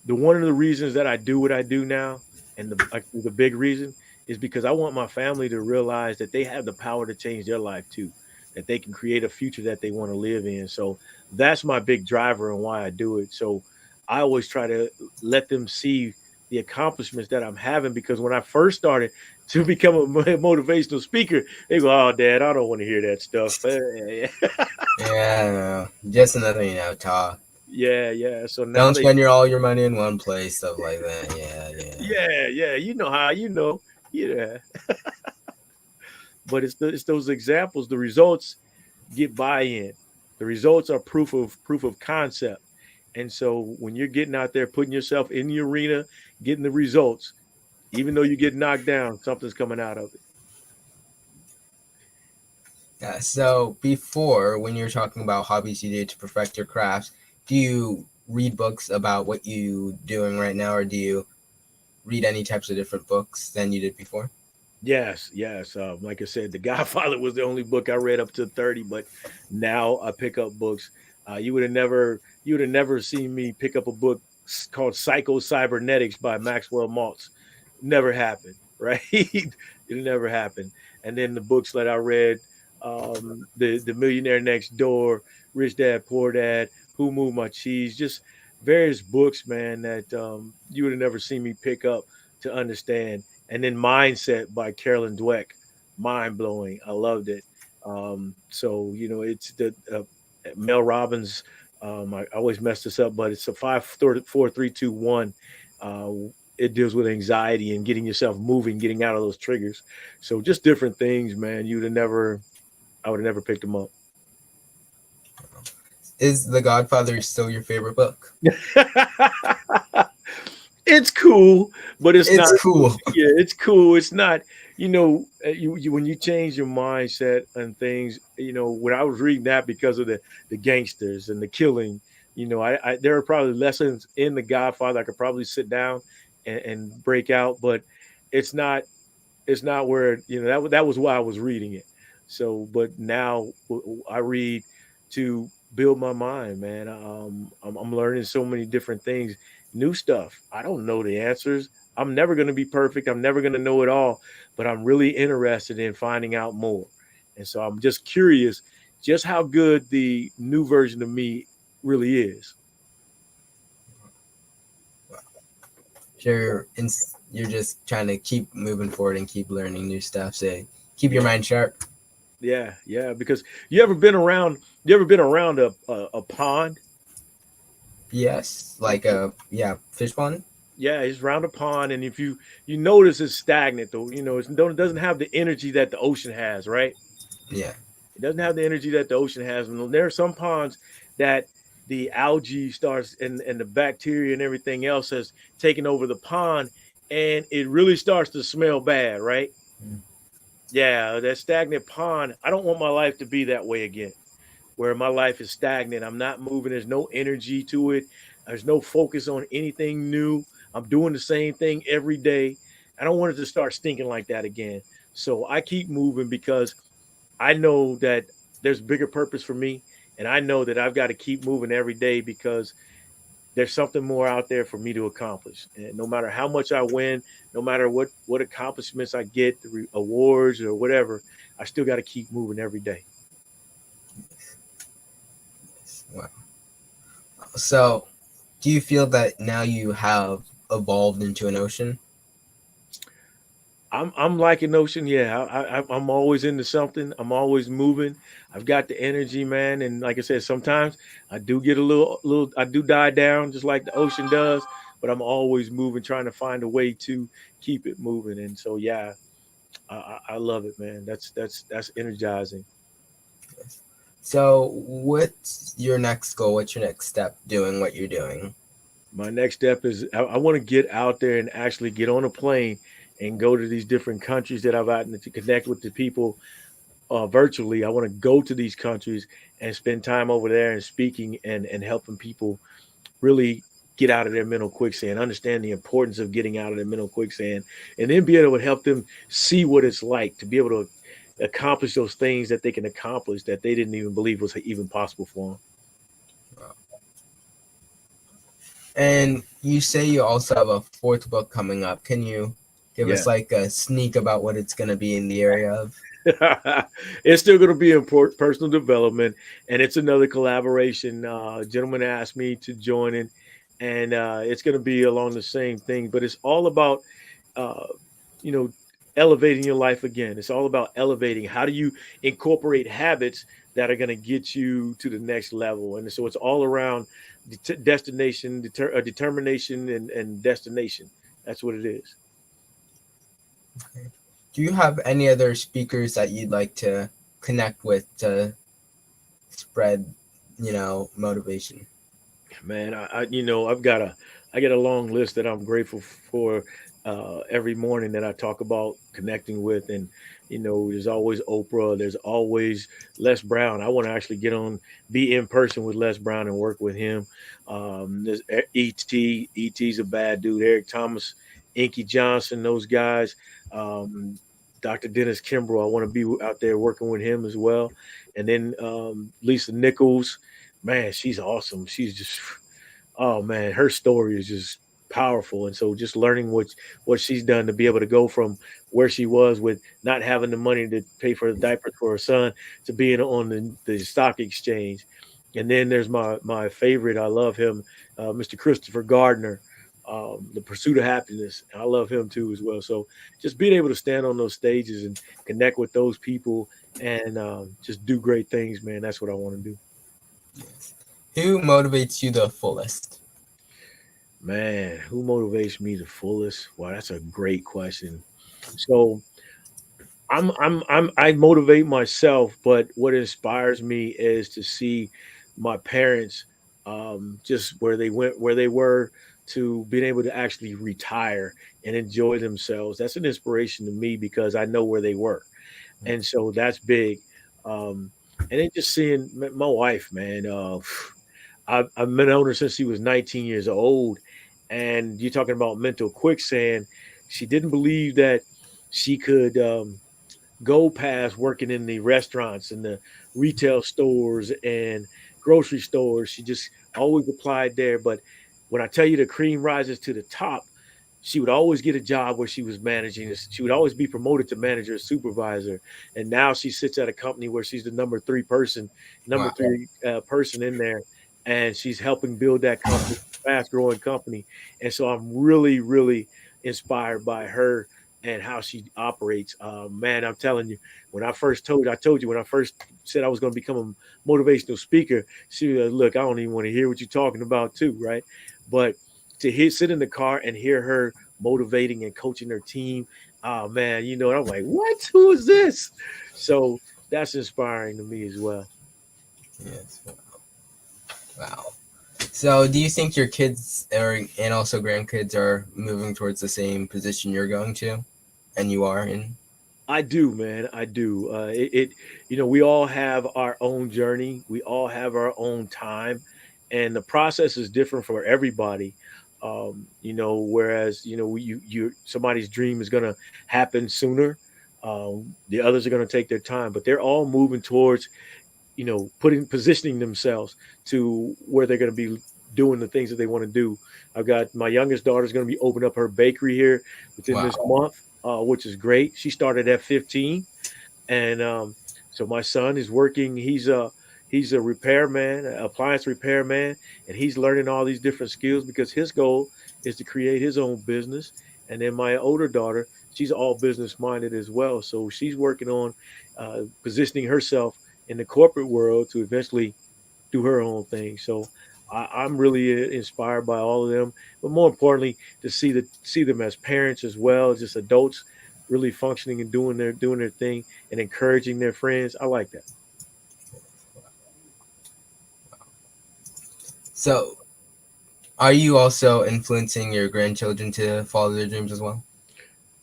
B: One of the reasons that I do what I do now, and the big reason is because I want my family to realize that they have the power to change their life too, that they can create a future that they want to live in. So that's my big driver and why I do it. So I always try to let them see the accomplishments that I'm having, because when I first started to become a motivational speaker, they go, "Oh, Dad, I don't want to hear that stuff."
A: Yeah, just another talk.
B: Yeah. So now
A: Don't spend all your money in one place, stuff like that. Yeah.
B: yeah. You know how yeah. But it's those examples. The results get buy-in. The results are proof of concept. And so when you're getting out there, putting yourself in the arena, getting the results, even though you get knocked down, something's coming out of it.
A: Yeah. So before, when you're talking about hobbies you did to perfect your craft, do you read books about what you doing right now, or do you read any types of different books than you did before?
B: Yes. Like I said, The Godfather was the only book I read up to 30, but now I pick up books. You would have never seen me pick up a book called Psycho Cybernetics by Maxwell Maltz. Never happened, right? It never happened. And then the books that I read, the Millionaire Next Door, Rich Dad Poor Dad, Who Moved My Cheese, just various books, man, that you would have never seen me pick up to understand. And then Mindset by Carolyn Dweck, mind blowing. I loved it. So it's the Mel Robbins. I always mess this up, but it's a 5 4 3 2 1. Uh, it deals with anxiety and getting yourself moving, getting out of those triggers. So just different things, man. I would have never picked them up.
A: Is The Godfather still your favorite book?
B: It's cool, but it's not.
A: It's cool.
B: Yeah, it's cool. It's not. You when you change your mindset and things. When I was reading that because of the gangsters and the killing. I there are probably lessons in The Godfather I could probably sit down and break out, but it's not where that was why I was reading it. So, but now I read to build my mind, man. I'm learning so many different things, new stuff. I don't know the answers. I'm never going to be perfect. I'm never going to know it all, but I'm really interested in finding out more. And so I'm just curious just how good the new version of me really is.
A: You're just trying to keep moving forward and keep learning new stuff. So keep your
B: Yeah.
A: mind sharp.
B: Yeah, yeah. Because you ever been around a pond?
A: Yes, like yeah, fish pond.
B: Yeah, it's around a pond, and if you notice it's stagnant, though, it doesn't have the energy that the ocean has, right?
A: Yeah.
B: It doesn't have the energy that the ocean has. And there are some ponds that the algae starts and the bacteria and everything else has taken over the pond, and it really starts to smell bad, right?
A: Mm.
B: Yeah, that stagnant pond. I don't want my life to be that way again, where my life is stagnant. I'm not moving. There's no energy to it. There's no focus on anything new. I'm doing the same thing every day. I don't want it to start stinking like that again. So I keep moving because I know that there's bigger purpose for me. And I know that I've got to keep moving every day because there's something more out there for me to accomplish. And no matter how much I win, no matter what accomplishments I get, the awards or whatever, I still got to keep moving every day.
A: Wow. So, do you feel that now you have evolved into an ocean?
B: I'm like an ocean. Yeah, I'm always into something. I'm always moving. I've got the energy, man. And like I said, sometimes I do get a little. I do die down, just like the ocean does. But I'm always moving, trying to find a way to keep it moving. And so, yeah, I love it, man. That's energizing.
A: So, what's your next goal? What's your next step doing what you're doing?
B: My next step is I want to get out there and actually get on a plane and go to these different countries that I've gotten to connect with the people virtually. I want to go to these countries and spend time over there and speaking and helping people really get out of their mental quicksand, understand the importance of getting out of their mental quicksand, and then be able to help them see what it's like to be able to accomplish those things that they can accomplish that they didn't even believe was even possible for them.
A: And you say you also have a fourth book coming up. Can you give
B: Yeah.
A: us like a sneak about what it's going to be in the area of?
B: It's still going to be important personal development, and it's another collaboration. A gentleman asked me to join in, and it's going to be along the same thing, but it's all about uh, you know elevating your life again. It's all about elevating. How do you incorporate habits that are going to get you to the next level? And so it's all around destination, determination, and destination. That's what it is.
A: Do you have any other speakers that you'd like to connect with to spread, motivation?
B: Man, I got a long list that I'm grateful for every morning that I talk about connecting with. And there's always Oprah, there's always Les Brown. I want to actually be in person with Les Brown and work with him. There's ET's a bad dude. Eric Thomas, Inky Johnson, those guys. um, Dr. Dennis Kimbrough, I want to be out there working with him as well. And then Lisa Nichols, man, she's awesome. She's just, oh man, her story is just powerful. And so just learning what she's done to be able to go from where she was with not having the money to pay for the diapers for her son to being on the stock exchange. And then there's my favorite. I love him, Mr. Christopher Gardner. The Pursuit of Happiness. I love him too as well. So just being able to stand on those stages and connect with those people and just do great things, man. That's what I want to do.
A: Yes. Who motivates you the fullest?
B: Man, who motivates me the fullest? Wow, that's a great question. So I motivate myself, but what inspires me is to see my parents just where they were to being able to actually retire and enjoy themselves. That's an inspiration to me because I know where they were, and so that's big. Um, and then just seeing my wife, man. I've been on her since she was 19 years old, and you're talking about mental quicksand. She didn't believe that she could. Go past working in the restaurants and the retail stores and grocery stores. She just always applied there. But when I tell you the cream rises to the top, she would always get a job where she was managing. She would always be promoted to manager, supervisor, and now she sits at a company where she's the number
A: Wow.
B: three person in there, and she's helping build that company, fast growing company. And so I'm really, really inspired by her and how she operates. Man, I'm telling you, I told you when I first said I was going to become a motivational speaker, she was like, look, I don't even want to hear what you're talking about, too, right? But sit in the car and hear her motivating and coaching her team. Oh man, and I'm like, what? Who is this? So that's inspiring to me as well.
A: Yes. Wow. So, do you think your kids and also grandkids are moving towards the same position you're going to, and you are in?
B: I do, man. I do. We all have our own journey. We all have our own time, and the process is different for everybody. Whereas somebody's dream is gonna happen sooner. The others are gonna take their time, but they're all moving towards putting positioning themselves to where they're going to be doing the things that they want to do. I've got my youngest daughter's going to be opening up her bakery here within this
A: Wow.
B: month, which is great. She started at 15, and so my son is working. He's a repairman, an appliance repairman, and he's learning all these different skills because his goal is to create his own business. And then my older daughter, she's all business minded as well, so she's working on positioning herself in the corporate world to eventually do her own thing. So I'm really inspired by all of them, but more importantly, to see them as parents as well, just adults really functioning and doing their thing and encouraging their friends. I like that.
A: So, are you also influencing your grandchildren to follow their dreams as well?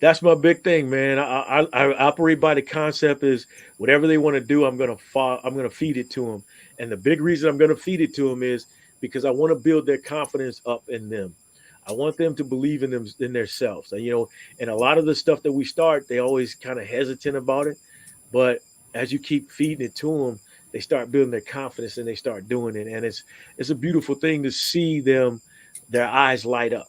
B: That's my big thing, man. I operate by the concept is whatever they want to do, I'm gonna feed it to them, and the big reason I'm gonna feed it to them is because I want to build their confidence up in them. I want them to believe in them in themselves. And a lot of the stuff that we start, they always kind of hesitant about it, but as you keep feeding it to them, they start building their confidence and they start doing it, and it's a beautiful thing to see their eyes light up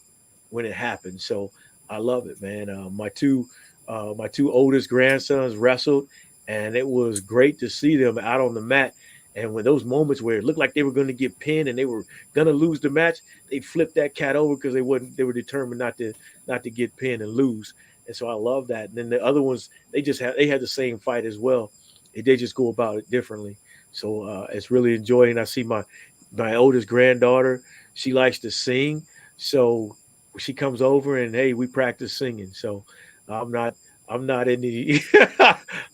B: when it happens. So I love it, man. My two oldest grandsons wrestled, and it was great to see them out on the mat. And when those moments where it looked like they were going to get pinned and they were going to lose the match, they flipped that cat over because they were determined not to get pinned and lose. And so I love that. And then the other ones, they had the same fight as well. They just go about it differently. So it's really enjoying. I see my oldest granddaughter. She likes to sing, so she comes over and hey, we practice singing. So I'm not I'm not any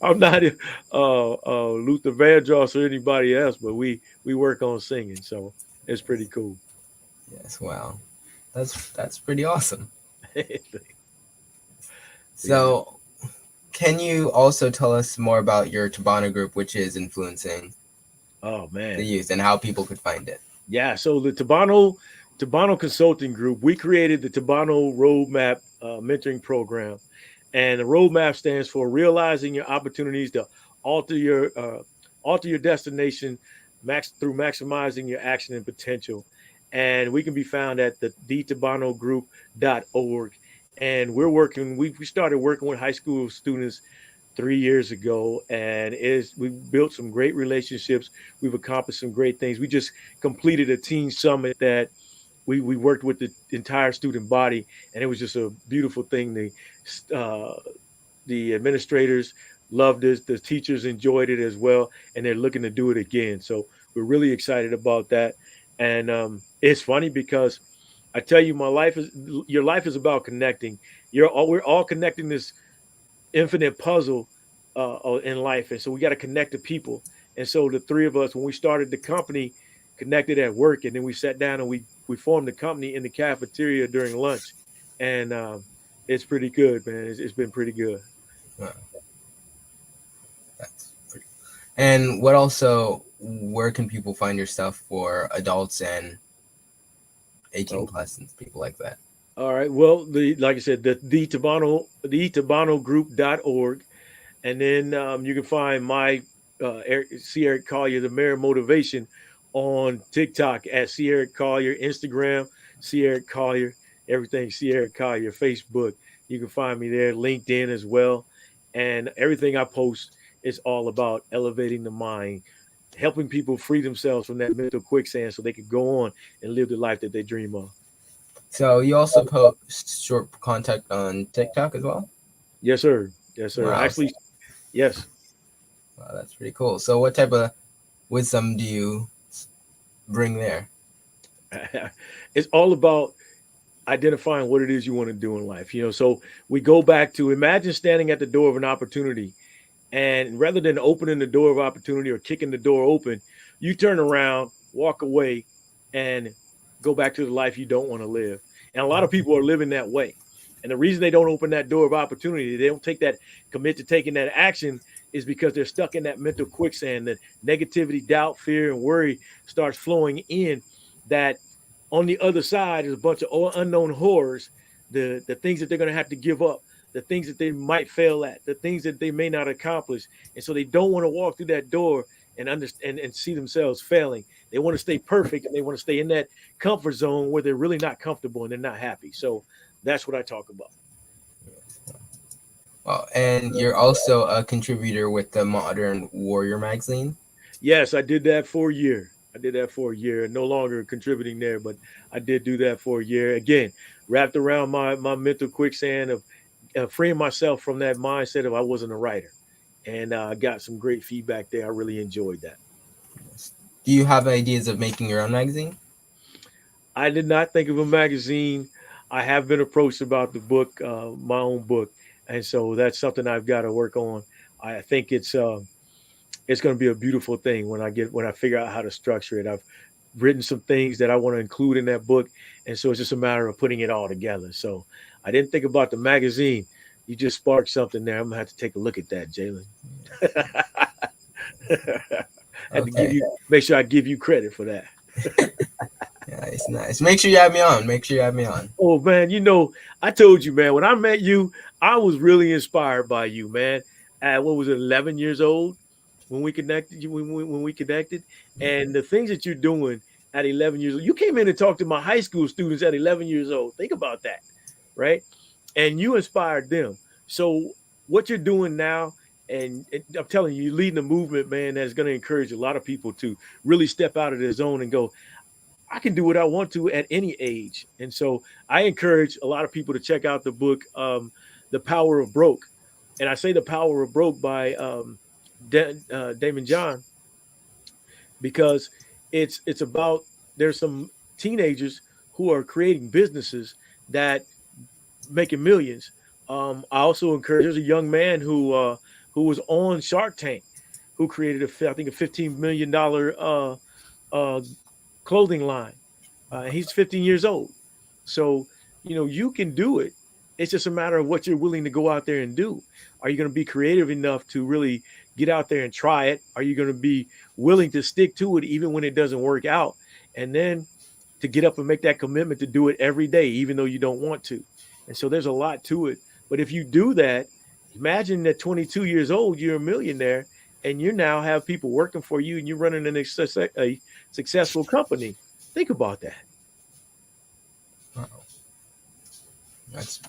B: I'm not Luther Vandross or anybody else, but we work on singing, so it's pretty cool.
A: Yes. Wow. That's pretty awesome.
B: Yeah.
A: So, can you also tell us more about your Tabana group, which is influencing
B: Oh
A: the
B: man.
A: youth, and how people could find it?
B: Yeah, so the Tabano Consulting Group, we created the Tabano Roadmap mentoring program, and the roadmap stands for realizing your opportunities to alter your uh, alter your destination through maximizing your action and potential. And we can be found at the org. And we started working with high school students 3 years ago, and we've built some great relationships. We've accomplished some great things. We just completed a teen summit that we worked with the entire student body, and it was just a beautiful thing. Uh, the administrators loved this, the teachers enjoyed it as well, and they're looking to do it again. So we're really excited about that. And it's funny because I tell you, my life is your life is about connecting. We're all connecting this infinite puzzle in life, and so we got to connect to people. And so the three of us, when we started the company, connected at work, and then we sat down and we formed the company in the cafeteria during lunch, and it's pretty good, man. It's been pretty good.
A: Wow, that's pretty. And what also? Where can people find your stuff for adults and 18
B: Oh,
A: plus and people like that?
B: all right. Well, the like I said, the Tabano Group.org. And then you can find my C. Eric Collier, the Mayor of Motivation, on TikTok at C. Eric Collier, Instagram, C. Eric Collier, everything C. Eric Collier, Facebook. You can find me there, LinkedIn as well. And everything I post is all about elevating the mind, helping people free themselves from that mental quicksand so they can go on and live the life that they dream of.
A: So you also post short content on TikTok as well?
B: Yes, sir. Yes, sir.
A: Wow,
B: Actually, yes.
A: wow, that's pretty cool. So what type of wisdom do you bring there?
B: It's all about identifying what it is you want to do in life. So we go back to imagine standing at the door of an opportunity, and rather than opening the door of opportunity or kicking the door open, you turn around, walk away, and go back to the life you don't want to live. And a lot of people are living that way. And the reason they don't open that door of opportunity, they don't take that commit to taking that action, is because they're stuck in that mental quicksand. That negativity, doubt, fear, and worry starts flowing in. That on the other side is a bunch of unknown horrors, the things that they're going to have to give up, the things that they might fail at, the things that they may not accomplish. And so they don't want to walk through that door and understand and see themselves failing. They want to stay perfect, and they want to stay in that comfort zone where they're really not comfortable and they're not happy. So that's what I talk about.
A: Well, and you're also a contributor with the Modern Warrior magazine.
B: Yes, I did that for a year. I did that for a year. No longer contributing there, but I did do that for a year. Again, wrapped around my mental quicksand of freeing myself from that mindset of I wasn't a writer, and I got some great feedback there. I really enjoyed that.
A: Do you have ideas of making your own magazine?
B: I did not think of a magazine. I have been approached about the book, my own book, and so that's something I've got to work on. I think it's going to be a beautiful thing when I figure out how to structure it. I've written some things that I want to include in that book, and so it's just a matter of putting it all together. So I didn't think about the magazine. You just sparked something there. I'm gonna have to take a look at that, Jalen. Had to
A: Okay.
B: make sure I give you credit for that.
A: Nice, nice. Make sure you have me on. Make sure you have me on.
B: Oh man, I told you, man, when I met you, I was really inspired by you, man. At what was it, 11 years old when we connected? When we connected, and the things that you're doing at 11 years old, you came in and talked to my high school students at 11 years old. Think about that, right? And you inspired them. So what you're doing now, and I'm telling you, you're leading a movement, man, that's going to encourage a lot of people to really step out of their zone and go, I can do what I want to at any age. And so I encourage a lot of people to check out the book, The Power of Broke. And I say The Power of Broke by Damon John, because it's about there's some teenagers who are creating businesses that making millions. I also encourage. There's a young man who was on Shark Tank, who created I think a $15 million uh, clothing line. He's 15 years old. So, you can do it. It's just a matter of what you're willing to go out there and do. Are you going to be creative enough to really get out there and try it? Are you going to be willing to stick to it even when it doesn't work out? And then to get up and make that commitment to do it every day, even though you don't want to. And so there's a lot to it. But if you do that, imagine at 22 years old, you're a millionaire, and you now have people working for you, and you're running a successful company. Think about that.
A: Wow, that's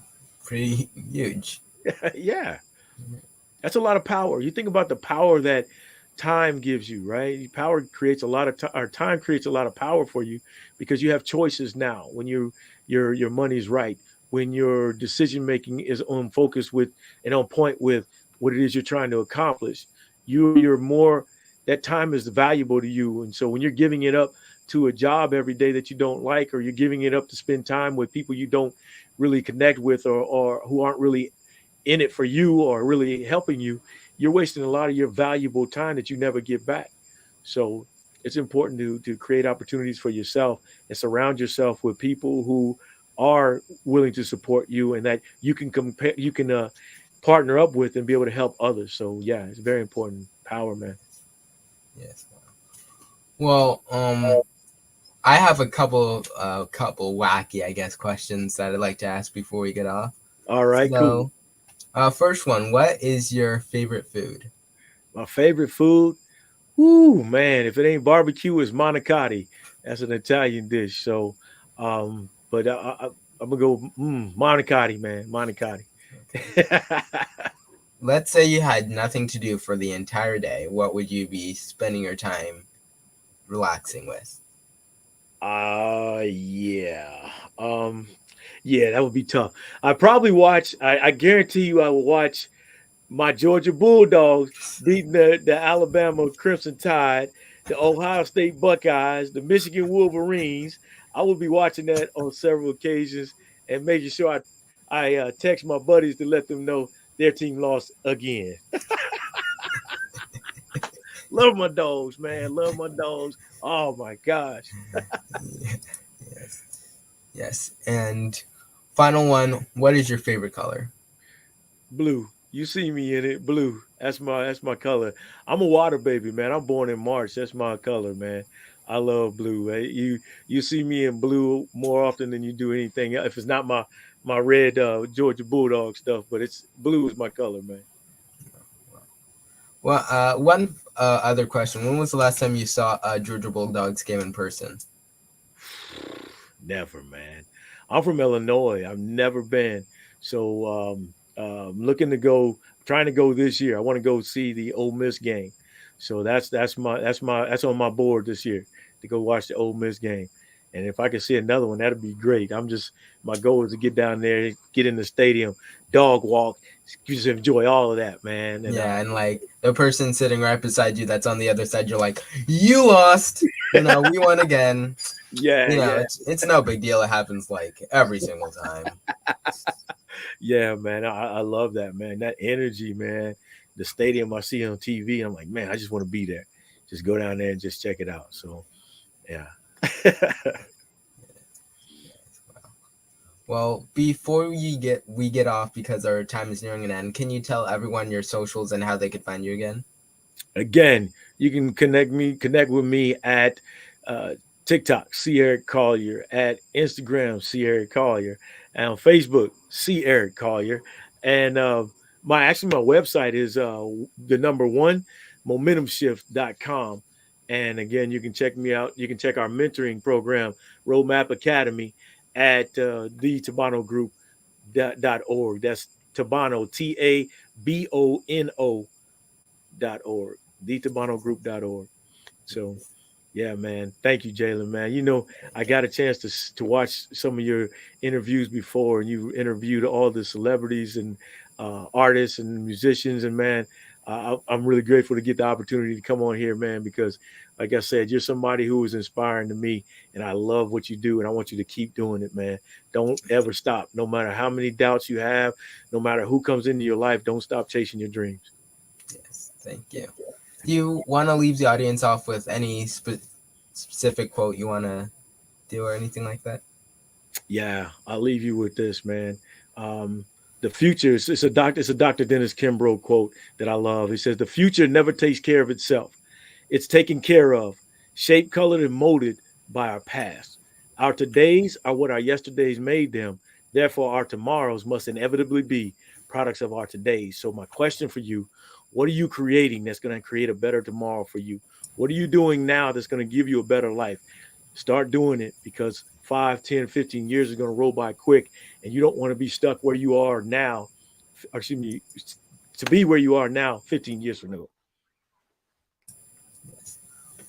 A: pretty huge.
B: Yeah, that's a lot of power. You think about the power that time gives you, right? Power creates a lot of time, or time creates a lot of power for you because you have choices now when your money's right, when your decision making is on focus with and on point with what it is you're trying to accomplish. You're more, that time is valuable to you. And so when you're giving it up to a job every day that you don't like, or you're giving it up to spend time with people you don't really connect with, or who aren't really in it for you or really helping you, you're wasting a lot of your valuable time that you never get back. So it's important to create opportunities for yourself and surround yourself with people who are willing to support you and that you can compare, you can partner up with and be able to help others. So yeah, it's very important. Power, man.
A: Yes. Well, I have a couple wacky, I guess, questions that I'd like to ask before we get off.
B: All right, cool.
A: So, first one, what is your favorite food?
B: My favorite food. Ooh, man, if it ain't barbecue, it's manicotti. That's an Italian dish. So, but I'm gonna go manicotti, man, manicotti.
A: Okay. Let's say you had nothing to do for the entire day. What would you be spending your time relaxing with?
B: Yeah. Yeah, that would be tough. I probably watch. I guarantee you, I will watch my Georgia Bulldogs beating the Alabama Crimson Tide, the Ohio State Buckeyes, the Michigan Wolverines. I will be watching that on several occasions and making sure I text my buddies to let them know their team lost again. Love my dogs, man. Love my dogs. Oh my gosh.
A: Yes. Yes. And final one, what is your favorite color?
B: Blue. You see me in it, blue. That's my color. I'm a water baby, man. I'm born in March. That's my color, man. I love blue. You see me in blue more often than you do anything else. If it's not my red Georgia Bulldog stuff, but it's blue is my color, man.
A: Well, one other question. When was the last time you saw a Georgia Bulldogs game in person?
B: Never, man. I'm from Illinois. I've never been. So I'm looking to go, trying to go this year. I want to go see the Ole Miss game. So that's on my board this year to go watch the Ole Miss game. And if I can see another one, that'd be great. My goal is to get down there, get in the stadium, dog walk, just enjoy all of that, man. And
A: Yeah, and like the person sitting right beside you that's on the other side, you're like, you lost. We won again.
B: yeah, yeah,
A: It's no big deal. It happens like every single time.
B: yeah, man. I love that, man. That energy, man. The stadium I see on TV, I'm like, man, I just want to be there. Just go down there and just check it out. So, yeah.
A: Well, before we get off because our time is nearing an end, can you tell everyone your socials and how they could find you again?
B: Again, you can connect with me at uh, TikTok, C. Eric Collier, at Instagram, C. Eric Collier, and on Facebook, C. Eric Collier. And my website is the number one, momentumshift.com. And again, you can check me out. You can check our mentoring program, Roadmap Academy, at thetabano.org. That's Tabano, TABONO.org, thetabonogroup.org. So, yeah, man. Thank you, Jalen, man. I got a chance to watch some of your interviews before, and you interviewed all the celebrities and artists and musicians. And man, I'm really grateful to get the opportunity to come on here, man, because like I said, you're somebody who is inspiring to me, and I love what you do, and I want you to keep doing it, man. Don't ever stop. No matter how many doubts you have, no matter who comes into your life, don't stop chasing your dreams.
A: Yes, thank you. Do you want to leave the audience off with any specific quote you want to do or anything like that?
B: Yeah, I'll leave you with this, man. Um, the future is it's a Dr. Dennis Kimbrough quote that I love. He says, "The future never takes care of itself. It's taken care of, shaped, colored, and molded by our past. Our todays are what our yesterdays made them. Therefore, our tomorrows must inevitably be products of our todays." So, my question for you: what are you creating that's going to create a better tomorrow for you? What are you doing now that's going to give you a better life? Start doing it because 5, 10, 15 years is going to roll by quick, and you don't want to be stuck where you are now, or excuse me, to be where you are now 15 years from now.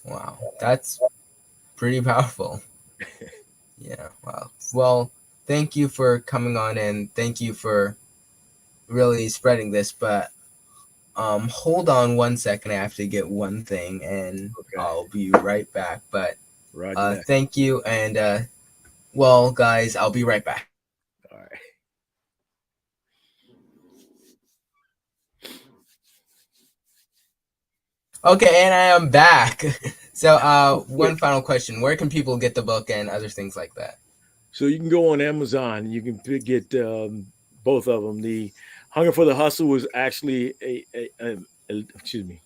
A: Wow, that's pretty powerful. Yeah, wow. Well, thank you for coming on and thank you for really spreading this. But hold on 1 second. I have to get one thing, and
B: Okay.
A: I'll be right back. But
B: Roger that.
A: thank you, and well, guys, I'll be right back.
B: All right.
A: Okay, and I am back. So,
B: Quick.
A: one final question: where can people get the book and other things like that?
B: So you can go on Amazon. You can get both of them. The Hunger for the Hustle was actually excuse me.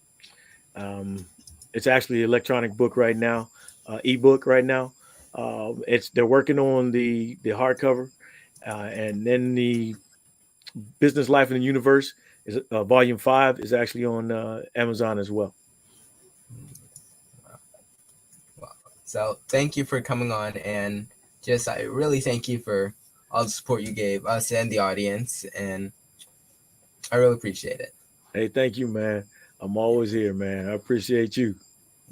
B: Um, it's actually an electronic book right now, ebook right now. It's they're working on the hardcover, and then the Business Life in the Universe is volume 5 is actually on Amazon as well.
A: So, thank you for coming on, and just I really thank you for all the support you gave us and the audience, and I really appreciate it.
B: Hey, thank you, man. I'm always here, man. I appreciate you.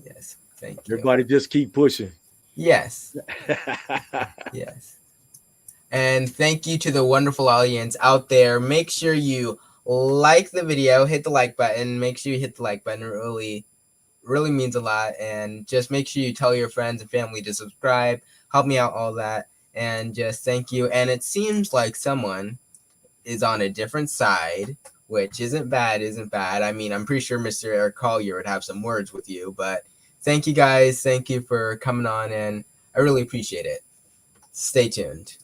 A: Yes, thank you.
B: Everybody, just keep pushing.
A: Yes, yes. And thank you to the wonderful audience out there. Make sure you like the video, hit the like button. Make sure you hit the like button. It really means a lot. And just make sure you tell your friends and family to subscribe. Help me out, all that. And just thank you. And it seems like someone is on a different side, which isn't bad, isn't bad. I mean, I'm pretty sure Mr. Eric Collier would have some words with you. But thank you guys. Thank you for coming on. And I really appreciate it. Stay tuned.